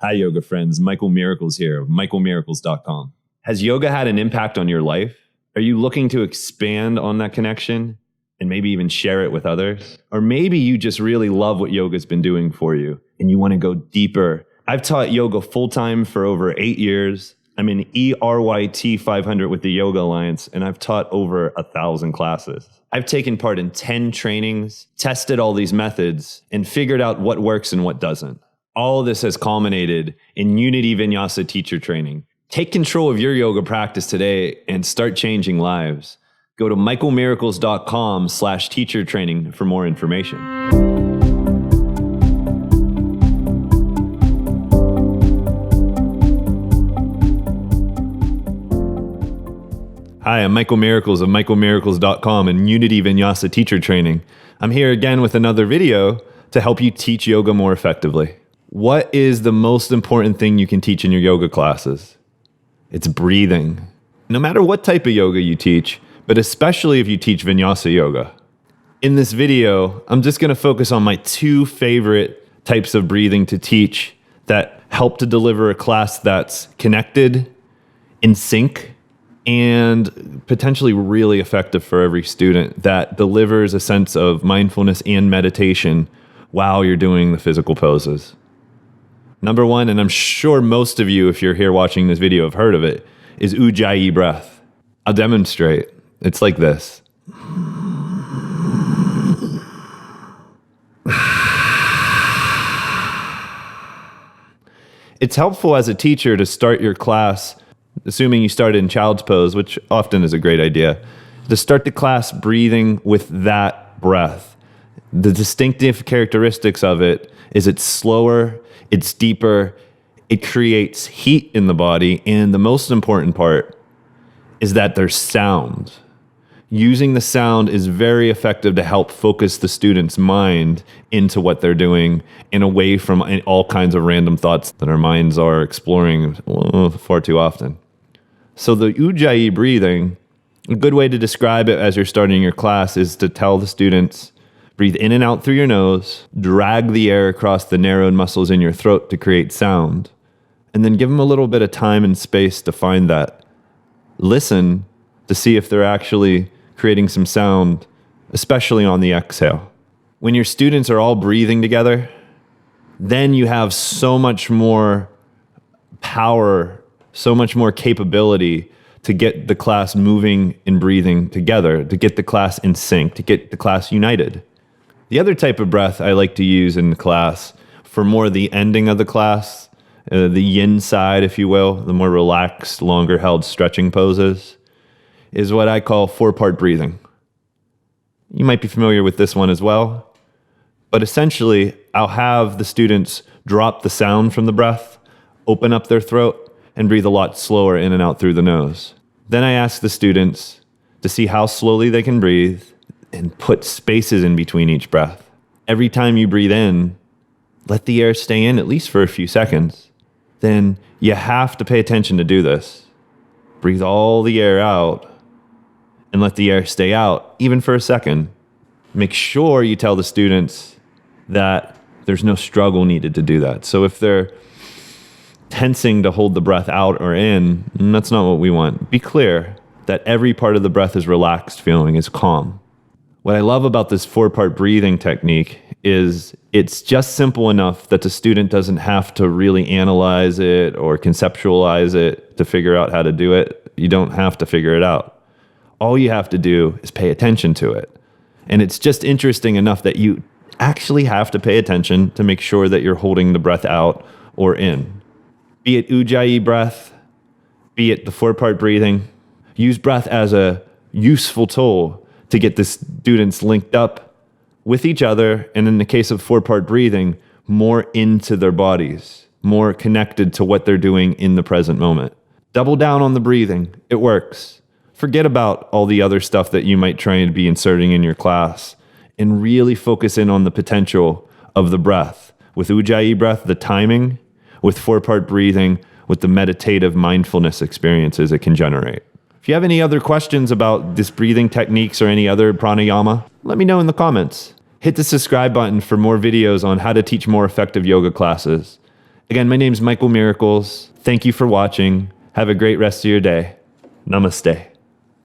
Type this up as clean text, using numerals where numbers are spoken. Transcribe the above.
Hi, yoga friends. Michael Miracles here of michaelmiracles.com. Has yoga had an impact on your life? Are you looking to expand on that connection and maybe even share it with others? Or maybe you just really love what yoga's been doing for you and you want to go deeper. I've taught yoga full-time for over 8 years. I'm in ERYT 500 with the Yoga Alliance, and I've taught over 1,000 classes. I've taken part in 10 trainings, tested all these methods, and figured out what works and what doesn't. All of this has culminated in Unity Vinyasa teacher training. Take control of your yoga practice today and start changing lives. Go to michaelmiracles.com/teacher training for more information. Hi, I'm Michael Miracles of michaelmiracles.com and Unity Vinyasa teacher training. I'm here again with another video to help you teach yoga more effectively. What is the most important thing you can teach in your yoga classes? It's breathing. No matter what type of yoga you teach, but especially if you teach Vinyasa Yoga. In this video, I'm just going to focus on my 2 favorite types of breathing to teach that help to deliver a class that's connected, in sync, and potentially really effective for every student, that delivers a sense of mindfulness and meditation while you're doing the physical poses. Number 1, and I'm sure most of you, if you're here watching this video, have heard of it, is Ujjayi breath. I'll demonstrate. It's like this. It's helpful as a teacher to start your class, assuming you started in child's pose, which often is a great idea, to start the class breathing with that breath. The distinctive characteristics of it is it's slower, it's deeper, it creates heat in the body, and the most important part is that there's sound. Using the sound is very effective to help focus the student's mind into what they're doing and away from all kinds of random thoughts that our minds are exploring far too often. So the Ujjayi breathing, a good way to describe it as you're starting your class is to tell the students, breathe in and out through your nose, drag the air across the narrowed muscles in your throat to create sound, and then give them a little bit of time and space to find that. Listen to see if they're actually creating some sound, especially on the exhale. When your students are all breathing together, then you have so much more power, so much more capability to get the class moving and breathing together, to get the class in sync, to get the class united. The other type of breath I like to use in the class for more the ending of the class, the yin side, if you will, the more relaxed, longer held stretching poses, is what I call 4-part breathing. You might be familiar with this one as well, but essentially I'll have the students drop the sound from the breath, open up their throat, and breathe a lot slower in and out through the nose. Then I ask the students to see how slowly they can breathe and put spaces in between each breath. Every time you breathe in, let the air stay in at least for a few seconds. Then you have to pay attention to do this. Breathe all the air out and let the air stay out, even for a second. Make sure you tell the students that there's no struggle needed to do that. So if they're tensing to hold the breath out or in, that's not what we want. Be clear that every part of the breath is relaxed feeling, is calm. What I love about this 4-part breathing technique is it's just simple enough that the student doesn't have to really analyze it or conceptualize it to figure out how to do it. You don't have to figure it out. All you have to do is pay attention to it. And it's just interesting enough that you actually have to pay attention to make sure that you're holding the breath out or in. Be it Ujjayi breath, be it the 4-part breathing, use breath as a useful tool to get the students linked up with each other, and in the case of 4-part breathing, more into their bodies, more connected to what they're doing in the present moment. Double down on the breathing. It works. Forget about all the other stuff that you might try and be inserting in your class and really focus in on the potential of the breath. With Ujjayi breath, the timing, with 4-part breathing, with the meditative mindfulness experiences it can generate. If you have any other questions about this breathing techniques or any other pranayama, let me know in the comments. Hit the subscribe button for more videos on how to teach more effective yoga classes. Again, my name's Michael Miracles. Thank you for watching. Have a great rest of your day. Namaste.